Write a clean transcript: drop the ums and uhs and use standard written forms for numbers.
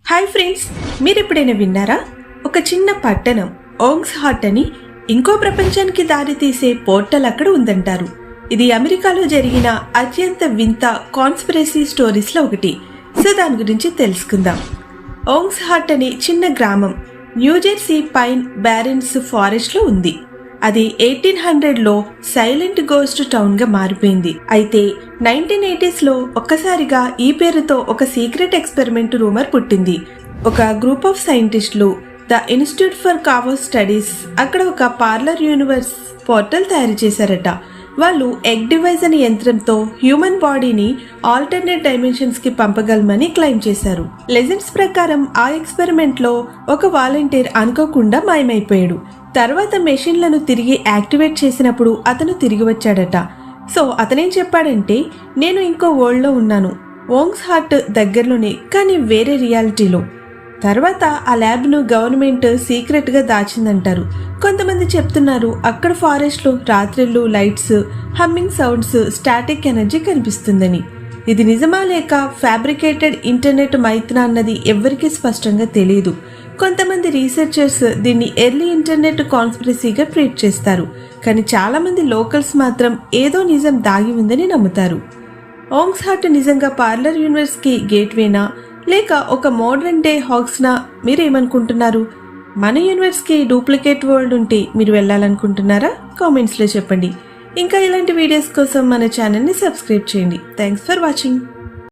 Hi friends, మీరు ఎప్పుడైనా విన్నారా? ఒక చిన్న పట్టణం ఓంగ్స్ హార్ట్ అని ఇంకో ప్రపంచానికి దారి తీసే పోర్టల్ అక్కడ ఉందంటారు. ఇది అమెరికాలో జరిగిన అత్యంత వింత కాన్స్పిరసీ స్టోరీస్లో ఒకటి. సో దాని గురించి తెలుసుకుందాం. ఓంగ్స్ హార్ట్ అనే చిన్న గ్రామం న్యూజెర్సీ పైన్ బ్యారెన్స్ ఫారెస్ట్లో ఉంది. అది 1800లో సైలెంట్ గోస్ట్ టౌన్ గా మారిపోయింది. అయితే 1980sలో ఒక్కసారిగా ఈ పేరుతో ఒక సీక్రెట్ ఎక్స్పెరిమెంట్ రూమర్ పుట్టింది. ఒక గ్రూప్ ఆఫ్ సైంటిస్టులు ద ఇన్స్టిట్యూట్ ఫర్ కావో స్టడీస్ అక్కడ ఒక పార్లర్ యూనివర్స్ పోర్టల్ తయారు చేశారట. వాళ్ళు ఎగ్ డివైజ్ అనే యంత్రంతో హ్యూమన్ బాడీని ఆల్టర్నేట్ డైమెన్షన్స్ కి పంపగలమని క్లెయిమ్ చేశారు. లెజెండ్స్ ప్రకారం ఆ ఎక్స్పెరిమెంట్ లో ఒక వాలంటీర్ అనుకోకుండా మాయమైపోయాడు. తర్వాత మెషిన్లను తిరిగి యాక్టివేట్ చేసినప్పుడు అతను తిరిగి వచ్చాడట. సో అతనేం చెప్పాడంటే, నేను ఇంకో వరల్డ్లో ఉన్నాను, ఓంగ్స్ హార్ట్ దగ్గరలోనే, కానీ వేరే రియాలిటీలో. తర్వాత ఆ ల్యాబ్ను గవర్నమెంట్ సీక్రెట్గా దాచిందంటారు. కొంతమంది చెప్తున్నారు అక్కడ ఫారెస్ట్లో రాత్రిళ్ళు lights, humming sounds, static energy కనిపిస్తుందని. ఇది నిజమా లేక ఫ్యాబ్రికేటెడ్ ఇంటర్నెట్ మైత్నా అన్నది ఎవ్వరికీ స్పష్టంగా తెలియదు. కొంతమంది రీసెర్చర్స్ దీన్ని ఎర్లీ ఇంటర్నెట్ కాన్స్పిరసీగా ట్రీట్ చేస్తారు, కానీ చాలా మంది లోకల్స్ మాత్రం ఏదో నిజం దాగి ఉందని నమ్ముతారు. ఓంగ్స్ హార్ట్ నిజంగా పార్లర్ యూనివర్స్కి గేట్వేనా లేక ఒక మోడర్న్ డే హాక్స్నా? మీరేమనుకుంటున్నారు? మన యూనివర్స్కి డూప్లికేట్ వరల్డ్ ఉంటే మీరు వెళ్ళాలనుకుంటున్నారా? కామెంట్స్లో చెప్పండి. ఇంకా ఇలాంటి వీడియోస్ కోసం మన ఛానల్ని సబ్స్క్రైబ్ చేయండి. Thanks for watching.